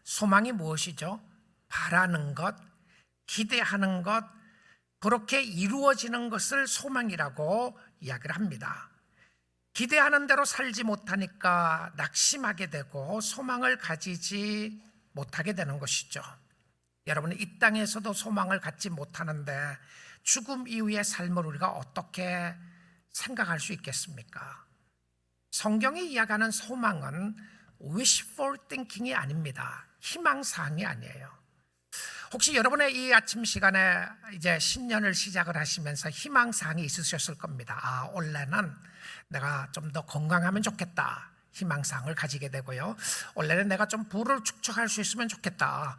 소망이 무엇이죠? 바라는 것, 기대하는 것, 그렇게 이루어지는 것을 소망이라고 이야기를 합니다. 기대하는 대로 살지 못하니까 낙심하게 되고 소망을 가지지 못하게 되는 것이죠. 여러분, 이 땅에서도 소망을 갖지 못하는데 죽음 이후의 삶을 우리가 어떻게 생각할 수 있겠습니까? 성경이 이야기하는 소망은 wishful thinking이 아닙니다. 희망사항이 아니에요. 혹시 여러분의 이 아침 시간에 이제 신년을 시작을 하시면서 희망사항이 있으셨을 겁니다. 올해는 내가 좀 더 건강하면 좋겠다, 희망사항을 가지게 되고요. 올해는 내가 좀 부를 축적할 수 있으면 좋겠다,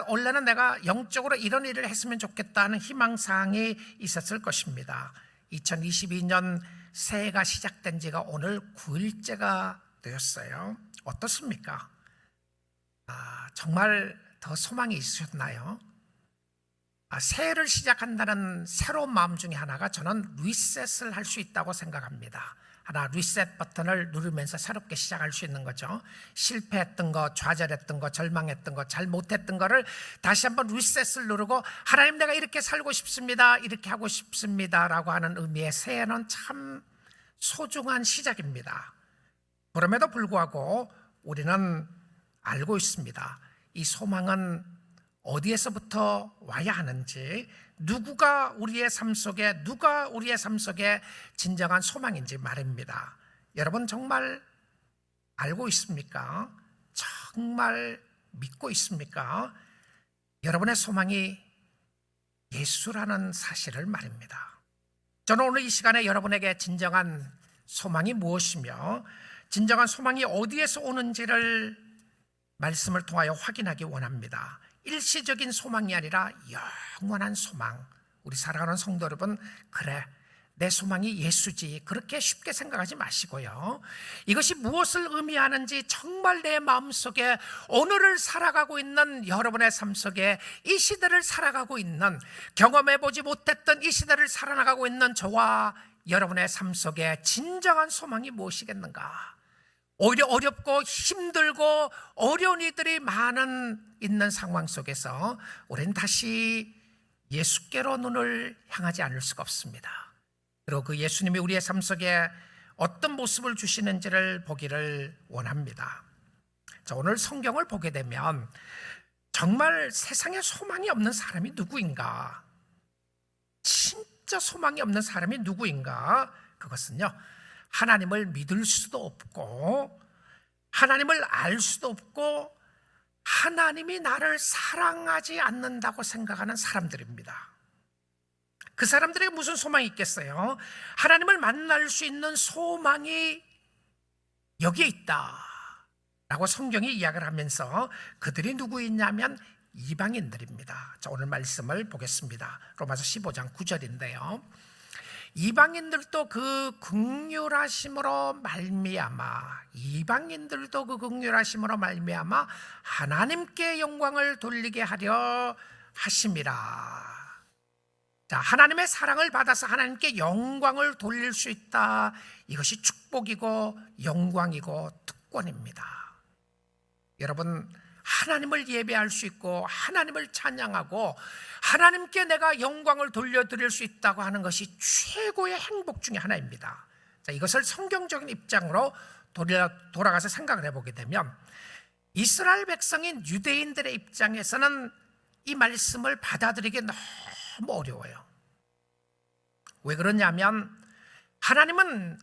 올해는 내가 영적으로 이런 일을 했으면 좋겠다 하는 희망사항이 있었을 것입니다. 2022년 새해가 시작된 지가 오늘 9일째가 되었어요. 어떻습니까? 정말 더 소망이 있으셨나요? 새해를 시작한다는 새로운 마음 중에 하나가 저는 리셋을 할 수 있다고 생각합니다. 하나, 리셋 버튼을 누르면서 새롭게 시작할 수 있는 거죠. 실패했던 거, 좌절했던 거, 절망했던 거, 잘못했던 거를 다시 한번 리셋을 누르고 하나님, 내가 이렇게 살고 싶습니다, 이렇게 하고 싶습니다 라고 하는 의미의 새해는 참 소중한 시작입니다. 그럼에도 불구하고 우리는 알고 있습니다. 이 소망은 어디에서부터 와야 하는지, 누가 우리의 삶 속에 진정한 소망인지 말입니다. 여러분, 정말 알고 있습니까? 정말 믿고 있습니까? 여러분의 소망이 예수라는 사실을 말입니다. 저는 오늘 이 시간에 여러분에게 진정한 소망이 무엇이며 진정한 소망이 어디에서 오는지를 말씀을 통하여 확인하기 원합니다. 일시적인 소망이 아니라 영원한 소망. 우리 사랑하는 성도 여러분, 그래, 내 소망이 예수지, 그렇게 쉽게 생각하지 마시고요. 이것이 무엇을 의미하는지 정말 내 마음속에 오늘을 살아가고 있는 여러분의 삶 속에 이 시대를 살아가고 있는, 경험해보지 못했던 이 시대를 살아나가고 있는 저와 여러분의 삶 속에 진정한 소망이 무엇이겠는가? 오히려 어렵고 힘들고 어려운 일들이 있는 상황 속에서 우리는 다시 예수께로 눈을 향하지 않을 수가 없습니다. 그리고 그 예수님이 우리의 삶 속에 어떤 모습을 주시는지를 보기를 원합니다. 자, 오늘 성경을 보게 되면 정말 세상에 소망이 없는 사람이 누구인가? 진짜 소망이 없는 사람이 누구인가? 그것은요, 하나님을 믿을 수도 없고 하나님을 알 수도 없고 하나님이 나를 사랑하지 않는다고 생각하는 사람들입니다. 그 사람들에게 무슨 소망이 있겠어요? 하나님을 만날 수 있는 소망이 여기에 있다 라고 성경이 이야기를 하면서 그들이 누구이냐면 이방인들입니다. 자, 오늘 말씀을 보겠습니다. 로마서 15장 9절인데요. 이방인들도 그 긍휼하심으로 말미암아 하나님께 영광을 돌리게 하려 하심이라. 자, 하나님의 사랑을 받아서 하나님께 영광을 돌릴 수 있다. 이것이 축복이고 영광이고 특권입니다. 여러분, 하나님을 예배할 수 있고 하나님을 찬양하고 하나님께 내가 영광을 돌려드릴 수 있다고 하는 것이 최고의 행복 중에 하나입니다. 자, 이것을 성경적인 입장으로 돌아가서 생각을 해보게 되면 이스라엘 백성인 유대인들의 입장에서는 이 말씀을 받아들이기 너무 어려워요. 왜 그러냐면 하나님은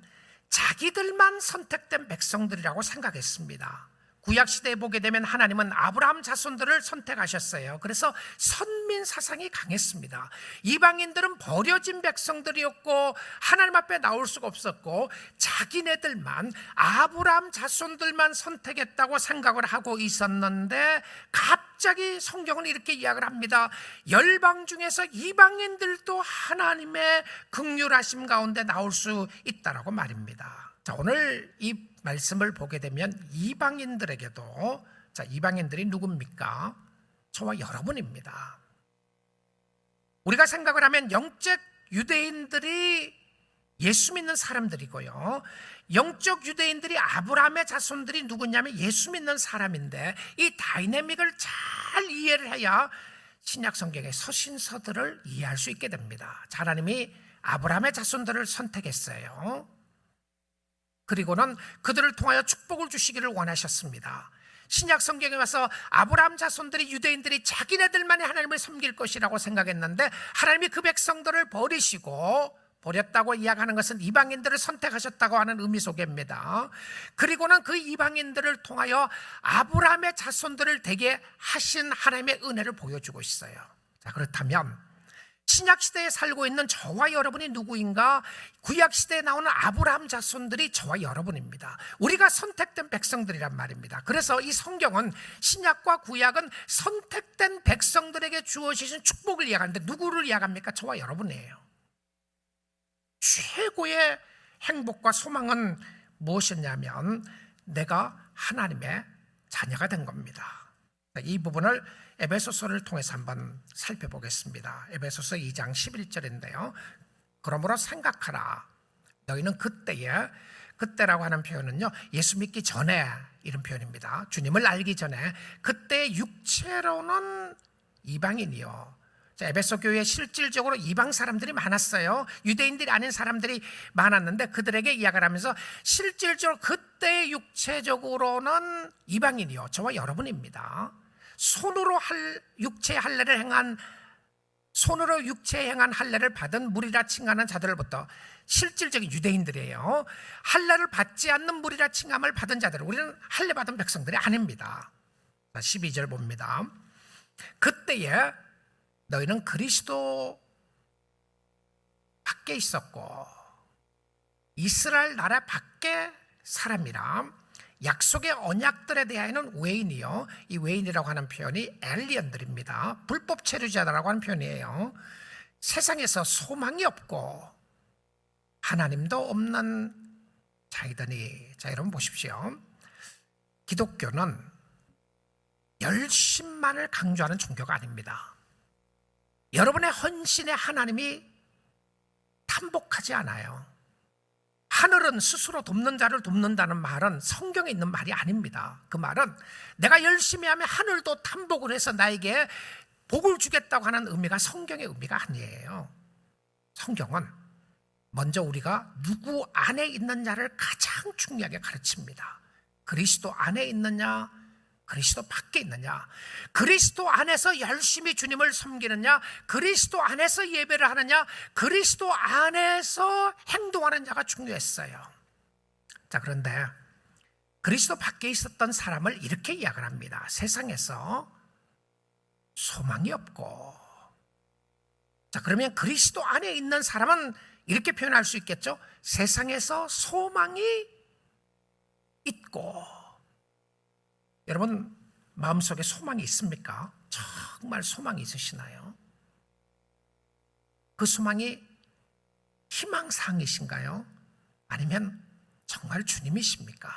자기들만 선택된 백성들이라고 생각했습니다. 구약시대에 보게 되면 하나님은 아브라함 자손들을 선택하셨어요. 그래서 선민 사상이 강했습니다. 이방인들은 버려진 백성들이었고 하나님 앞에 나올 수가 없었고 자기네들만, 아브라함 자손들만 선택했다고 생각을 하고 있었는데 갑자기 성경은 이렇게 이야기를 합니다. 열방 중에서 이방인들도 하나님의 긍휼하심 가운데 나올 수 있다라고 말입니다. 자, 오늘 이 말씀을 보게 되면 이방인들에게도, 자, 이방인들이 누굽니까? 저와 여러분입니다. 우리가 생각을 하면 영적 유대인들이 예수 믿는 사람들이고요. 영적 유대인들이 아브라함의 자손들이 누구냐면 예수 믿는 사람인데, 이 다이내믹을 잘 이해를 해야 신약 성경의 서신서들을 이해할 수 있게 됩니다. 하나님이 아브라함의 자손들을 선택했어요. 그리고는 그들을 통하여 축복을 주시기를 원하셨습니다. 신약 성경에 와서 아브라함 자손들이, 유대인들이 자기네들만이 하나님을 섬길 것이라고 생각했는데 하나님이 그 백성들을 버렸다고 이야기하는 것은 이방인들을 선택하셨다고 하는 의미 속입니다. 그리고는 그 이방인들을 통하여 아브라함의 자손들을 되게 하신 하나님의 은혜를 보여주고 있어요. 자, 그렇다면 신약시대에 살고 있는 저와 여러분이 누구인가? 구약시대에 나오는 아브라함 자손들이 저와 여러분입니다. 우리가 선택된 백성들이란 말입니다. 그래서 이 성경은, 신약과 구약은 선택된 백성들에게 주어지신 축복을 이야기하는데 누구를 이야기합니까? 저와 여러분이에요. 최고의 행복과 소망은 무엇이냐면 내가 하나님의 자녀가 된 겁니다. 이 부분을 에베소서를 통해서 한번 살펴보겠습니다. 에베소서 2장 11절인데요. 그러므로 생각하라. 너희는 그때라고 하는 표현은요, 예수 믿기 전에 이런 표현입니다. 주님을 알기 전에, 그때 육체로는 이방인이요. 에베소 교회에 실질적으로 이방 사람들이 많았어요. 유대인들이 아닌 사람들이 많았는데 그들에게 이야기를 하면서 실질적으로 그때 육체적으로는 이방인이요, 저와 여러분입니다. 손으로 육체 할례를 행한 할례를 받은 물이라 칭하는 자들부터 실질적인 유대인들이에요. 할례를 받지 않는 물이라 칭함을 받은 자들, 우리는 할례 받은 백성들이 아닙니다. 12절 봅니다. 그때에 너희는 그리스도 밖에 있었고 이스라엘 나라 밖에 사람이라. 약속의 언약들에 대하여는 외인이요, 이 외인이라고 하는 표현이 엘리언들입니다. 불법 체류자라고 하는 표현이에요. 세상에서 소망이 없고 하나님도 없는 자이더니. 자, 여러분 보십시오. 기독교는 열심만을 강조하는 종교가 아닙니다. 여러분의 헌신에 하나님이 탐복하지 않아요. 하늘은 스스로 돕는 자를 돕는다는 말은 성경에 있는 말이 아닙니다. 그 말은 내가 열심히 하면 하늘도 탐복을 해서 나에게 복을 주겠다고 하는 의미가 성경의 의미가 아니에요. 성경은 먼저 우리가 누구 안에 있느냐를 가장 중요하게 가르칩니다. 그리스도 안에 있느냐, 그리스도 밖에 있느냐, 그리스도 안에서 열심히 주님을 섬기느냐, 그리스도 안에서 예배를 하느냐, 그리스도 안에서 행동하는 자가 중요했어요. 자, 그런데 그리스도 밖에 있었던 사람을 이렇게 이야기를 합니다. 세상에서 소망이 없고. 자, 그러면 그리스도 안에 있는 사람은 이렇게 표현할 수 있겠죠? 세상에서 소망이 있고. 여러분 마음속에 소망이 있습니까? 정말 소망이 있으시나요? 그 소망이 희망사항이신가요? 아니면 정말 주님이십니까?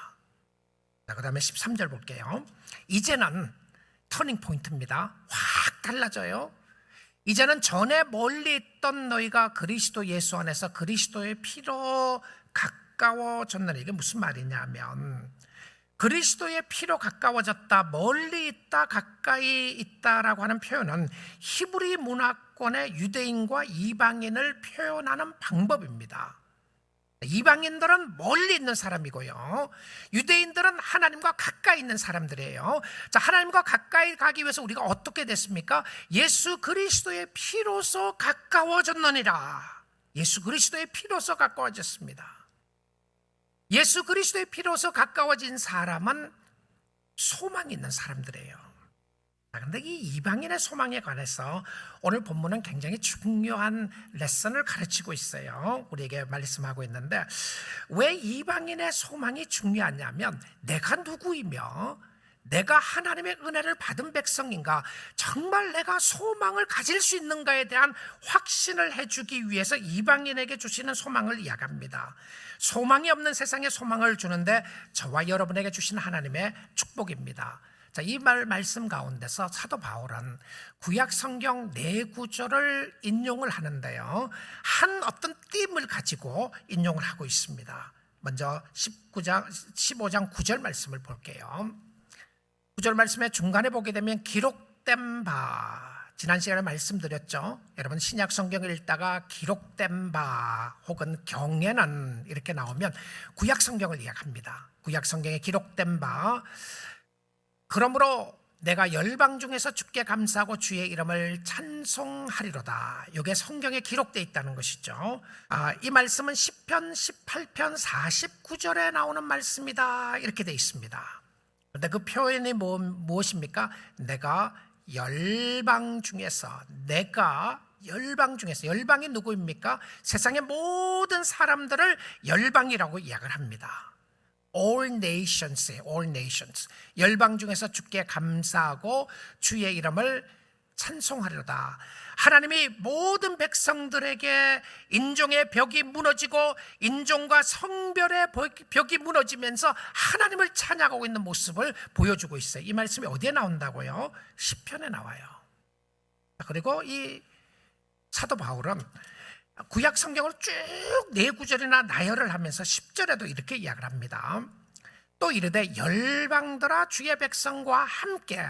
자, 그 다음에 13절 볼게요. 이제는 터닝 포인트입니다. 확 달라져요. 이제는 전에 멀리 있던 너희가 그리스도 예수 안에서 그리스도의 피로 가까워졌느니. 이게 무슨 말이냐면 그리스도의 피로 가까워졌다, 멀리 있다, 가까이 있다라고 하는 표현은 히브리 문화권의 유대인과 이방인을 표현하는 방법입니다. 이방인들은 멀리 있는 사람이고요, 유대인들은 하나님과 가까이 있는 사람들이에요. 자, 하나님과 가까이 가기 위해서 우리가 어떻게 됐습니까? 예수 그리스도의 피로서 가까워졌느니라. 예수 그리스도의 피로서 가까워졌습니다. 예수 그리스도의 피로서 가까워진 사람은 소망이 있는 사람들이에요. 그런데 이 이방인의 소망에 관해서 오늘 본문은 굉장히 중요한 레슨을 가르치고 있어요. 우리에게 말씀하고 있는데, 왜 이방인의 소망이 중요하냐면 내가 누구이며 내가 하나님의 은혜를 받은 백성인가, 정말 내가 소망을 가질 수 있는가에 대한 확신을 해주기 위해서 이방인에게 주시는 소망을 이야기합니다. 소망이 없는 세상에 소망을 주는데 저와 여러분에게 주신 하나님의 축복입니다. 자, 이 말씀 가운데서 사도 바울은 구약 성경 네 구절을 인용을 하는데요, 한 어떤 띠을 가지고 인용을 하고 있습니다. 먼저 15장 9절 말씀을 볼게요. 9절 말씀의 중간에 보게 되면 기록된 바, 지난 시간에 말씀드렸죠. 여러분 신약 성경을 읽다가 기록된 바 혹은 경에는 이렇게 나오면 구약 성경을 이야기합니다. 구약 성경에 기록된 바, 그러므로 내가 열방 중에서 주께 감사하고 주의 이름을 찬송하리로다. 이게 성경에 기록되어 있다는 것이죠. 이 말씀은 시편 18편 49절에 나오는 말씀이다, 이렇게 되어 있습니다. 그런데 그 표현이 무엇입니까? 내가 열방 중에서, 열방이 누구입니까? 세상의 모든 사람들을 열방이라고 이야기를 합니다. All nations, 열방 중에서 주께 감사하고 주의 이름을 찬송하리로다. 하나님이 모든 백성들에게 인종의 벽이 무너지고 인종과 성별의 벽이 무너지면서 하나님을 찬양하고 있는 모습을 보여주고 있어요. 이 말씀이 어디에 나온다고요? 시편에 나와요. 그리고 이 사도 바울은 구약 성경을 쭉 네 구절이나 나열을 하면서 10절에도 이렇게 이야기를 합니다. 또 이르되 열방들아 주의 백성과 함께,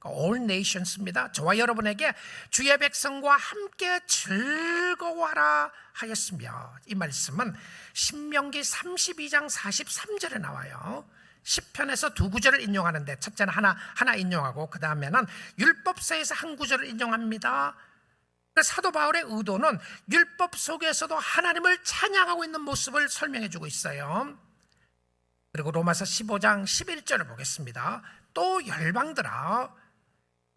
all nations입니다. 저와 여러분에게 주의 백성과 함께 즐거워하라 하였으며, 이 말씀은 신명기 32장 43절에 나와요. 시편에서 두 구절을 인용하는데 첫째는 하나 인용하고 그 다음에는 율법서에서 한 구절을 인용합니다. 사도 바울의 의도는 율법 속에서도 하나님을 찬양하고 있는 모습을 설명해 주고 있어요. 그리고 로마서 15장 11절을 보겠습니다. 또 열방들아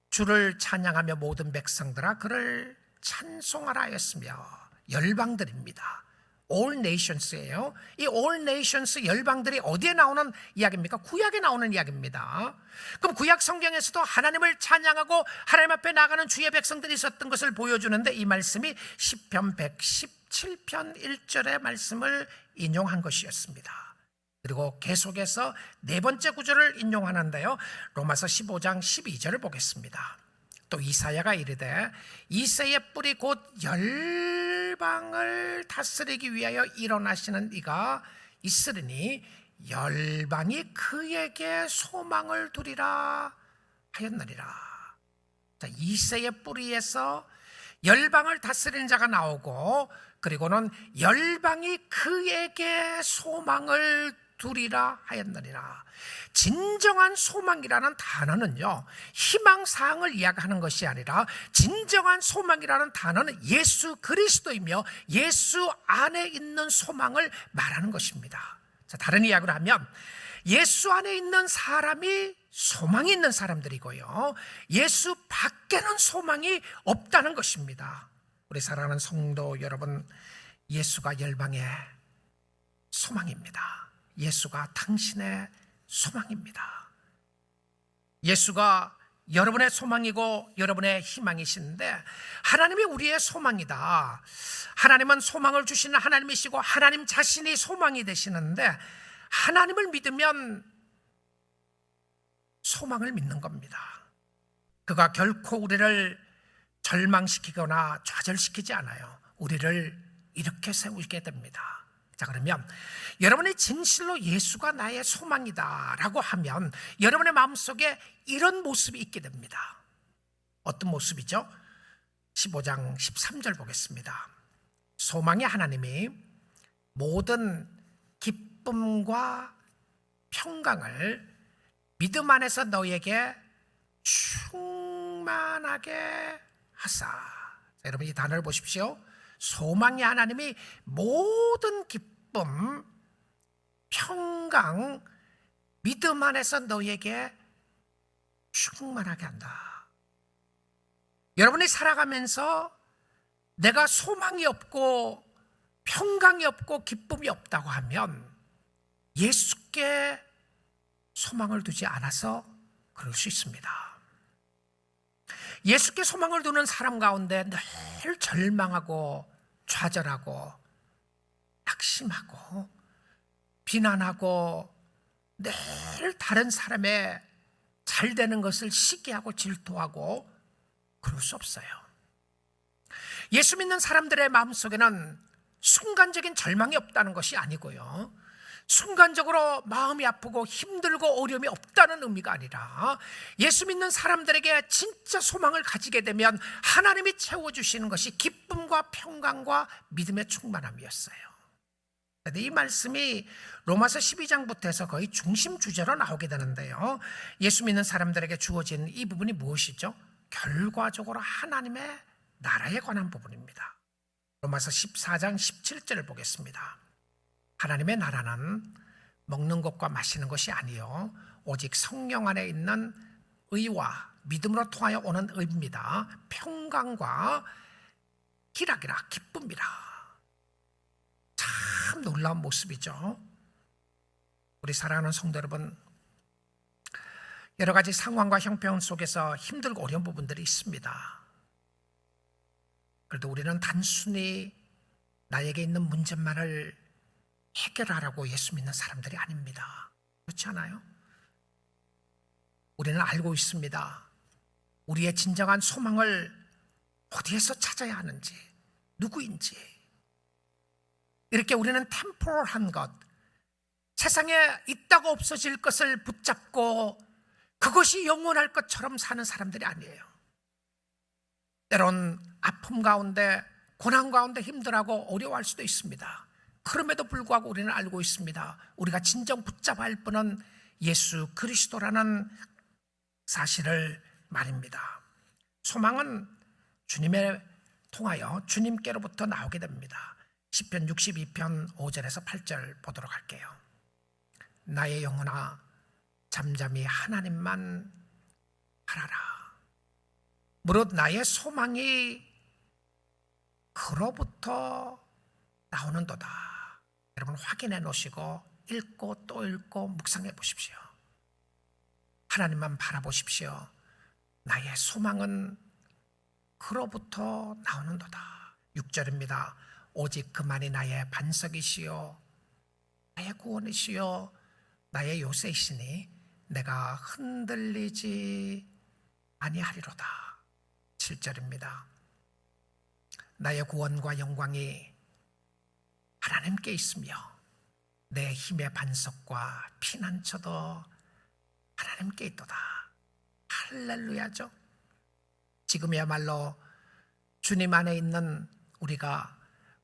주를 찬양하며 모든 백성들아 그를 찬송하라 하였으며, 열방들입니다. All nations예요. 이 all nations, 열방들이 어디에 나오는 이야기입니까? 구약에 나오는 이야기입니다. 그럼 구약 성경에서도 하나님을 찬양하고 하나님 앞에 나가는 주의 백성들이 있었던 것을 보여주는데, 이 말씀이 시편 117편 1절의 말씀을 인용한 것이었습니다. 그리고 계속해서 네 번째 구절을 인용하는데요, 로마서 15장 12절을 보겠습니다. 또 이사야가 이르되 이새의 뿌리 곧 열방을 다스리기 위하여 일어나시는 이가 있으리니 열방이 그에게 소망을 두리라 하였느니라. 자, 이새의 뿌리에서 열방을 다스리는 자가 나오고, 그리고는 열방이 그에게 소망을 두리라 하였느니라. 진정한 소망이라는 단어는요, 희망사항을 이야기하는 것이 아니라 진정한 소망이라는 단어는 예수 그리스도이며 예수 안에 있는 소망을 말하는 것입니다. 자, 다른 이야기를 하면 예수 안에 있는 사람이 소망이 있는 사람들이고요, 예수 밖에는 소망이 없다는 것입니다. 우리 사랑하는 성도 여러분, 예수가 열방의 소망입니다. 예수가 당신의 소망입니다. 예수가 여러분의 소망이고 여러분의 희망이신데, 하나님이 우리의 소망이다. 하나님은 소망을 주시는 하나님이시고 하나님 자신이 소망이 되시는데, 하나님을 믿으면 소망을 믿는 겁니다. 그가 결코 우리를 절망시키거나 좌절시키지 않아요. 우리를 이렇게 세우게 됩니다. 자, 그러면 여러분이 진실로 예수가 나의 소망이다 라고 하면 여러분의 마음속에 이런 모습이 있게 됩니다. 어떤 모습이죠? 15장 13절 보겠습니다. 소망의 하나님이 모든 기쁨과 평강을 믿음 안에서 너에게 충만하게 하사. 자, 여러분 이 단어를 보십시오. 소망의 하나님이 모든 기쁨, 평강, 믿음 안에서 너에게 충만하게 한다. 여러분이 살아가면서 내가 소망이 없고 평강이 없고 기쁨이 없다고 하면 예수께 소망을 두지 않아서 그럴 수 있습니다. 예수께 소망을 두는 사람 가운데 늘 절망하고 좌절하고 낙심하고 비난하고 늘 다른 사람의 잘 되는 것을 시기하고 질투하고 그럴 수 없어요. 예수 믿는 사람들의 마음속에는 순간적인 절망이 없다는 것이 아니고요, 순간적으로 마음이 아프고 힘들고 어려움이 없다는 의미가 아니라 예수 믿는 사람들에게 진짜 소망을 가지게 되면 하나님이 채워주시는 것이 기쁨과 평강과 믿음의 충만함이었어요. 이 말씀이 로마서 12장부터 해서 거의 중심 주제로 나오게 되는데요, 예수 믿는 사람들에게 주어진 이 부분이 무엇이죠? 결과적으로 하나님의 나라에 관한 부분입니다. 로마서 14장 17절을 보겠습니다. 하나님의 나라는 먹는 것과 마시는 것이 아니요 오직 성령 안에 있는 의와 믿음으로 통하여 오는 의입니다. 평강과 희락이라 기쁨이라. 참 놀라운 모습이죠. 우리 사랑하는 성도 여러분, 여러 가지 상황과 형편 속에서 힘들고 어려운 부분들이 있습니다. 그래도 우리는 단순히 나에게 있는 문제만을 해결하라고 예수 믿는 사람들이 아닙니다. 그렇지 않아요? 우리는 알고 있습니다. 우리의 진정한 소망을 어디에서 찾아야 하는지, 누구인지. 이렇게 우리는 템포럴한 것, 세상에 있다고 없어질 것을 붙잡고 그것이 영원할 것처럼 사는 사람들이 아니에요. 때론 아픔 가운데, 고난 가운데 힘들어하고 어려워할 수도 있습니다. 그럼에도 불구하고 우리는 알고 있습니다. 우리가 진정 붙잡아야 할 분은 예수 그리스도라는 사실을 말입니다. 소망은 주님에 통하여 주님께로부터 나오게 됩니다. 시편 62편 5절에서 8절 보도록 할게요. 나의 영혼아 잠잠히 하나님만 바라라. 무릇 나의 소망이 그로부터 나오는도다. 여러분 확인해 놓으시고 읽고 또 읽고 묵상해 보십시오. 하나님만 바라보십시오. 나의 소망은 그로부터 나오는도다. 6절입니다. 오직 그만이 나의 반석이시요 나의 구원이시요 나의 요새이시니 내가 흔들리지 아니하리로다. 7절입니다. 나의 구원과 영광이 하나님께 있으며 내 힘의 반석과 피난처도 하나님께 있도다. 할렐루야죠. 지금이야말로 주님 안에 있는 우리가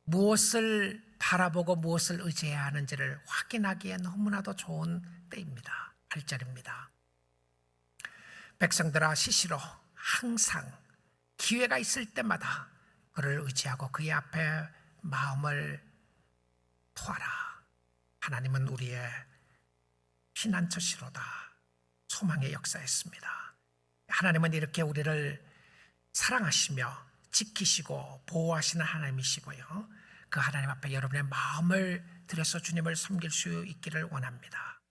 무엇을 바라보고 무엇을 의지해야 하는지를 확인하기에 너무나도 좋은 때입니다. 8절입니다. 백성들아 시시로 항상 기회가 있을 때마다 그를 의지하고 그의 앞에 마음을 토하라. 하나님은 우리의 피난처시로다. 소망의 역사였습니다. 하나님은 이렇게 우리를 사랑하시며 지키시고 보호하시는 하나님이시고요, 그 하나님 앞에 여러분의 마음을 들여서 주님을 섬길 수 있기를 원합니다.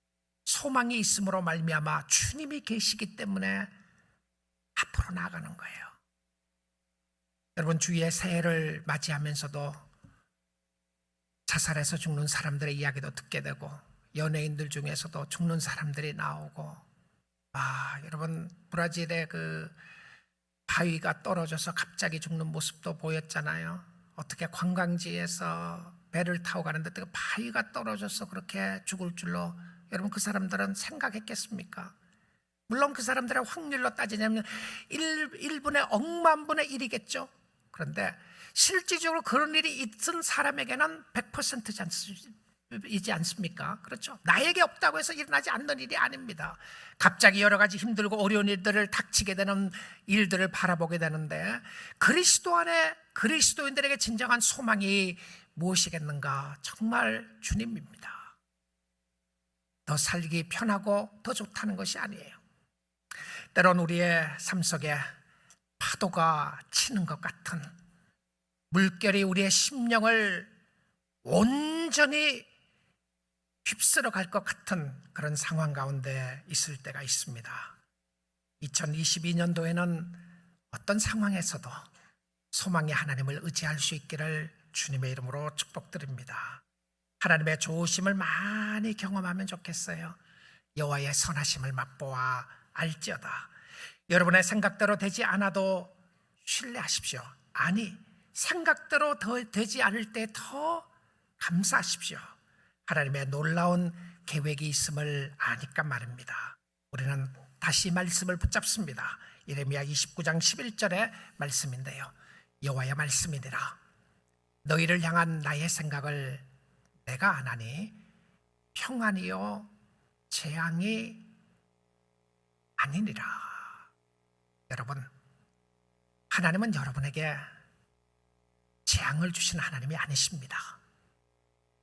소망이 있음으로 말미암아 주님이 계시기 때문에 앞으로 나아가는 거예요. 여러분 주위의 새해를 맞이하면서도 자살해서 죽는 사람들의 이야기도 듣게 되고 연예인들 중에서도 죽는 사람들이 나오고, 여러분 브라질의 그 바위가 떨어져서 갑자기 죽는 모습도 보였잖아요. 어떻게 관광지에서 배를 타고 가는데 그 바위가 떨어져서 그렇게 죽을 줄로 여러분 그 사람들은 생각했겠습니까? 물론 그 사람들의 확률로 따지자면 1분의 억만 분의 1이겠죠. 그런데 실질적으로 그런 일이 있은 사람에게는 100%이지 않습니까? 그렇죠? 나에게 없다고 해서 일어나지 않는 일이 아닙니다. 갑자기 여러 가지 힘들고 어려운 일들을 닥치게 되는 일들을 바라보게 되는데, 그리스도 안에 그리스도인들에게 진정한 소망이 무엇이겠는가? 정말 주님입니다. 더 살기 편하고 더 좋다는 것이 아니에요. 때론 우리의 삶 속에 파도가 치는 것 같은, 물결이 우리의 심령을 온전히 휩쓸어 갈 것 같은 그런 상황 가운데 있을 때가 있습니다. 2022년도에는 어떤 상황에서도 소망의 하나님을 의지할 수 있기를 주님의 이름으로 축복드립니다. 하나님의 좋으심을 많이 경험하면 좋겠어요. 여호와의 선하심을 맛보아 알지어다. 여러분의 생각대로 되지 않아도 신뢰하십시오. 아니, 생각대로 되지 않을 때 더 감사하십시오. 하나님의 놀라운 계획이 있음을 아니까 말입니다. 우리는 다시 말씀을 붙잡습니다. 예레미야 29장 11절의 말씀인데요, 여호와의 말씀이니라. 너희를 향한 나의 생각을 내가 아나니 평안이요 재앙이 아니니라. 여러분, 하나님은 여러분에게 재앙을 주시는 하나님이 아니십니다.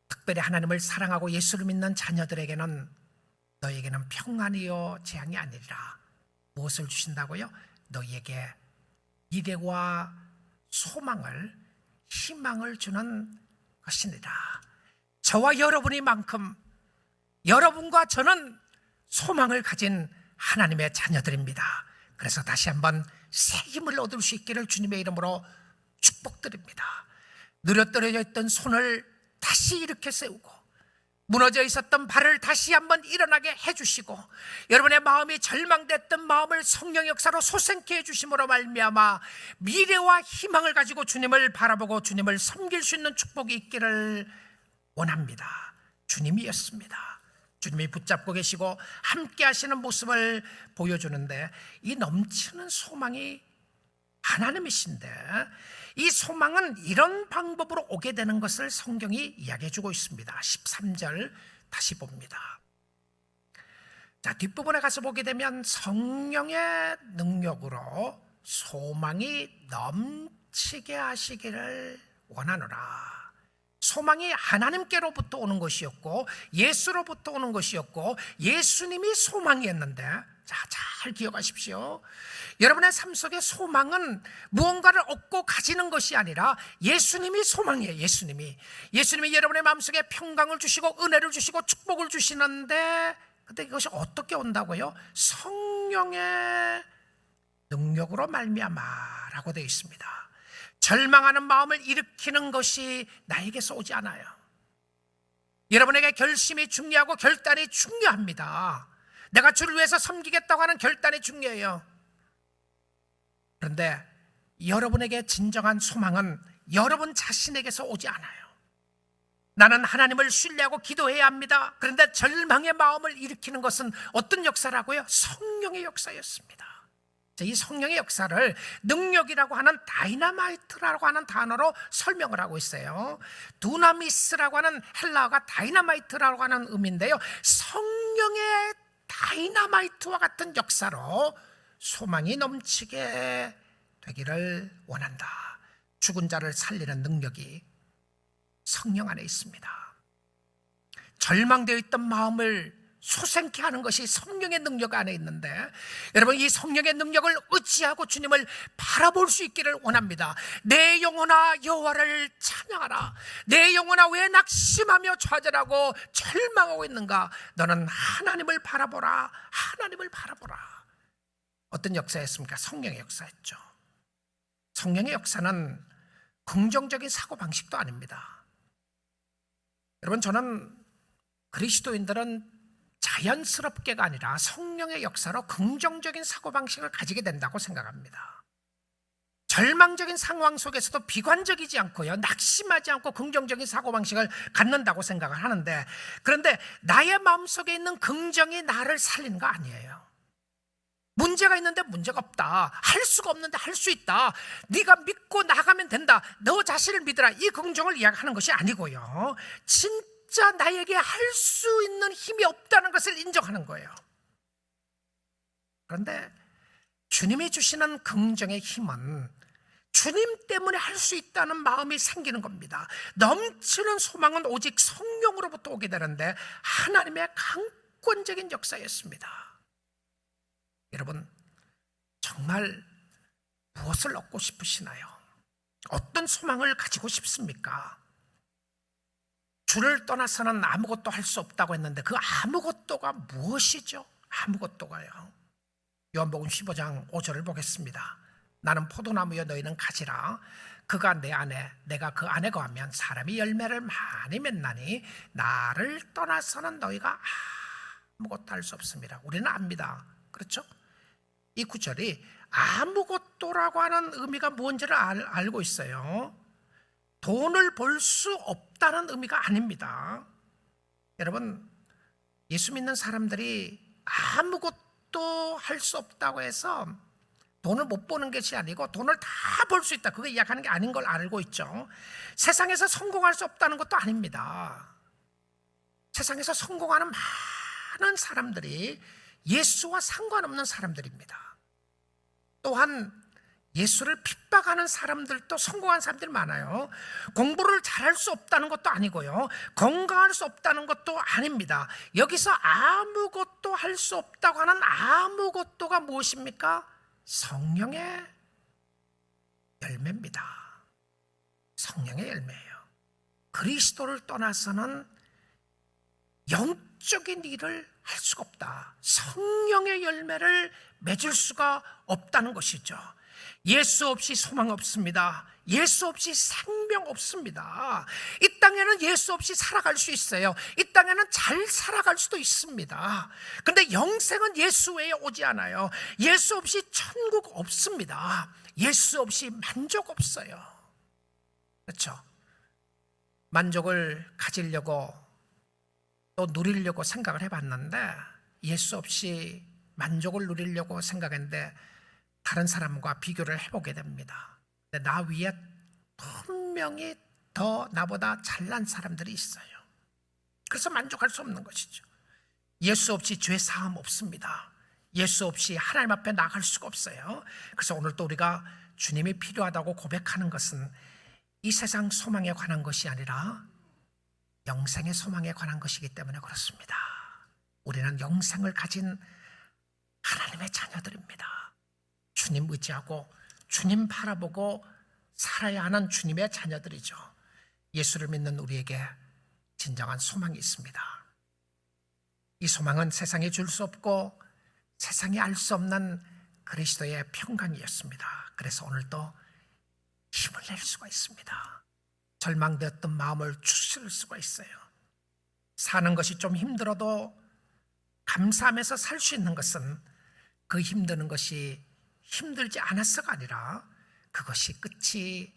특별히 하나님을 사랑하고 예수를 믿는 자녀들에게는 너희에게는 평안이요 재앙이 아니리라. 무엇을 주신다고요? 너희에게 미래와 소망을, 희망을 주는 것이니라. 저와 여러분이만큼 여러분과 저는 소망을 가진 하나님의 자녀들입니다. 그래서 다시 한번 새 힘을 얻을 수 있기를 주님의 이름으로 축복드립니다. 느려떨어져 있던 손을 다시 일으켜 세우고, 무너져 있었던 발을 다시 한번 일어나게 해주시고, 여러분의 마음이 절망됐던 마음을 성령 역사로 솟생케 해주심으로 말미암아 미래와 희망을 가지고 주님을 바라보고 주님을 섬길 수 있는 축복이 있기를 원합니다. 주님이었습니다. 주님이 붙잡고 계시고 함께 하시는 모습을 보여주는데, 이 넘치는 소망이 하나님이신데, 이 소망은 이런 방법으로 오게 되는 것을 성경이 이야기해 주고 있습니다. 13절 다시 봅니다. 자, 뒷부분에 가서 보게 되면 성령의 능력으로 소망이 넘치게 하시기를 원하노라. 소망이 하나님께로부터 오는 것이었고 예수로부터 오는 것이었고 예수님이 소망이었는데, 자, 잘 기억하십시오. 여러분의 삶 속에 소망은 무언가를 얻고 가지는 것이 아니라 예수님이 소망이에요. 예수님이 여러분의 마음속에 평강을 주시고 은혜를 주시고 축복을 주시는데, 근데 이것이 어떻게 온다고요? 성령의 능력으로 말미암아라고 되어 있습니다. 절망하는 마음을 일으키는 것이 나에게서 오지 않아요. 여러분에게 결심이 중요하고 결단이 중요합니다. 내가 주를 위해서 섬기겠다고 하는 결단이 중요해요. 그런데 여러분에게 진정한 소망은 여러분 자신에게서 오지 않아요. 나는 하나님을 신뢰하고 기도해야 합니다. 그런데 절망의 마음을 일으키는 것은 어떤 역사라고요? 성령의 역사였습니다. 이 성령의 역사를 능력이라고 하는 다이나마이트라고 하는 단어로 설명을 하고 있어요. 두나미스라고 하는 헬라어가 다이나마이트라고 하는 의미인데요, 성령의 다이나마이트와 같은 역사로 소망이 넘치게 되기를 원한다. 죽은 자를 살리는 능력이 성령 안에 있습니다. 절망되어 있던 마음을 솟생케 하는 것이 성령의 능력 안에 있는데, 여러분, 이 성령의 능력을 의지하고 주님을 바라볼 수 있기를 원합니다. 내 영혼아 여호와를 찬양하라. 내 영혼아 왜 낙심하며 좌절하고 절망하고 있는가? 너는 하나님을 바라보라. 하나님을 바라보라. 어떤 역사였습니까? 성령의 역사였죠. 성령의 역사는 긍정적인 사고방식도 아닙니다. 여러분, 저는 그리스도인들은 자연스럽게가 아니라 성령의 역사로 긍정적인 사고방식을 가지게 된다고 생각합니다. 절망적인 상황 속에서도 비관적이지 않고요, 낙심하지 않고 긍정적인 사고방식을 갖는다고 생각을 하는데, 그런데 나의 마음속에 있는 긍정이 나를 살리는 거 아니에요. 문제가 있는데 문제가 없다, 할 수가 없는데 할 수 있다, 네가 믿고 나가면 된다, 너 자신을 믿으라, 이 긍정을 이야기하는 것이 아니고요, 진짜 나에게 할 수 있는 힘이 없다는 것을 인정하는 거예요. 그런데 주님이 주시는 긍정의 힘은 주님 때문에 할 수 있다는 마음이 생기는 겁니다. 넘치는 소망은 오직 성령으로부터 오게 되는데, 하나님의 강권적인 역사였습니다. 여러분, 정말 무엇을 얻고 싶으시나요? 어떤 소망을 가지고 싶습니까? 주를 떠나서는 아무것도 할 수 없다고 했는데, 그 아무것도가 무엇이죠? 아무것도가요, 요한복음 15장 5절을 보겠습니다. 나는 포도나무여 너희는 가지라. 그가 내 안에 내가 그 안에 거하면 사람이 열매를 많이 맺나니 나를 떠나서는 너희가 아무것도 할 수 없습니다. 우리는 압니다. 그렇죠? 이 구절이 아무것도라고 하는 의미가 뭔지를 알고 있어요. 돈을 벌 수 없다는 의미가 아닙니다. 여러분, 예수 믿는 사람들이 아무것도 할 수 없다고 해서 돈을 못 버는 것이 아니고 돈을 다 벌 수 있다, 그거 이야기하는 게 아닌 걸 알고 있죠. 세상에서 성공할 수 없다는 것도 아닙니다. 세상에서 성공하는 많은 사람들이 예수와 상관없는 사람들입니다. 또한 예수를 핍박하는 사람들도 성공한 사람들이 많아요. 공부를 잘할 수 없다는 것도 아니고요, 건강할 수 없다는 것도 아닙니다. 여기서 아무것도 할 수 없다고 하는 아무것도가 무엇입니까? 성령의 열매입니다. 성령의 열매예요. 그리스도를 떠나서는 영적인 일을 할 수가 없다. 성령의 열매를 맺을 수가 없다는 것이죠. 예수 없이 소망 없습니다. 예수 없이 생명 없습니다. 이 땅에는 예수 없이 살아갈 수 있어요. 이 땅에는 잘 살아갈 수도 있습니다. 근데 영생은 예수 외에 오지 않아요. 예수 없이 천국 없습니다. 예수 없이 만족 없어요. 그렇죠? 만족을 가지려고 또 누리려고 생각을 해봤는데, 예수 없이 만족을 누리려고 생각했는데 다른 사람과 비교를 해보게 됩니다. 근데 나 위에 분명히 더 나보다 잘난 사람들이 있어요. 그래서 만족할 수 없는 것이죠. 예수 없이 죄 사함 없습니다. 예수 없이 하나님 앞에 나갈 수가 없어요. 그래서 오늘 또 우리가 주님이 필요하다고 고백하는 것은 이 세상 소망에 관한 것이 아니라 영생의 소망에 관한 것이기 때문에 그렇습니다. 우리는 영생을 가진 하나님의 자녀들입니다. 주님 의지하고 주님 바라보고 살아야 하는 주님의 자녀들이죠. 예수를 믿는 우리에게 진정한 소망이 있습니다. 이 소망은 세상에 줄 수 없고 세상이 알 수 없는 그리스도의 평강이었습니다. 그래서 오늘도 힘을 낼 수가 있습니다. 절망되었던 마음을 추스릴 수가 있어요. 사는 것이 좀 힘들어도 감사하면서 살 수 있는 것은 그 힘드는 것이 힘들지 않아서가 아니라 그것이 끝이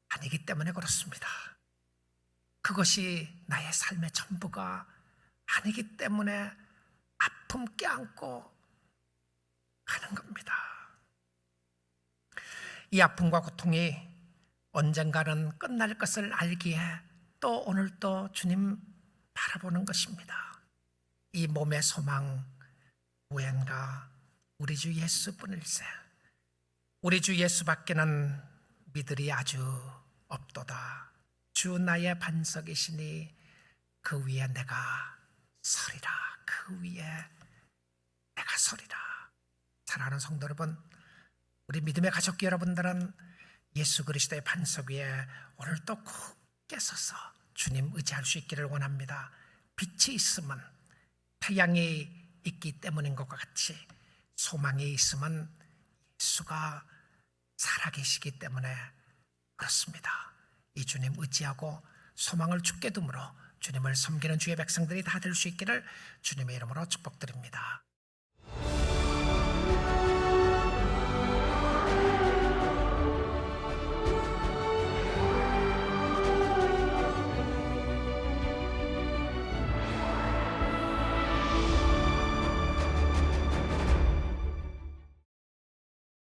아니기 때문에 그렇습니다. 그것이 나의 삶의 전부가 아니기 때문에 아픔 껴안고 가는 겁니다. 이 아픔과 고통이 언젠가는 끝날 것을 알기에 또 오늘 또 주님 바라보는 것입니다. 이 몸의 소망 무언가 우리 주 예수뿐일세. 우리 주 예수밖에는 믿으리 아주 없도다. 주 나의 반석이시니 그 위에 내가 서리라. 그 위에 내가 서리라. 사랑하는 성도 여러분, 우리 믿음의 가족 여러분들은 예수 그리스도의 반석 위에 오늘 또 굳게 서서 주님 의지할 수 있기를 원합니다. 빛이 있으면, 태양이 있기 때문인 것과 같이 소망이 있으면 예수가 살아계시기 때문에 그렇습니다. 이 주님 의지하고 소망을 굳게 둠으로 주님을 섬기는 주의 백성들이 다 될 수 있기를 주님의 이름으로 축복드립니다.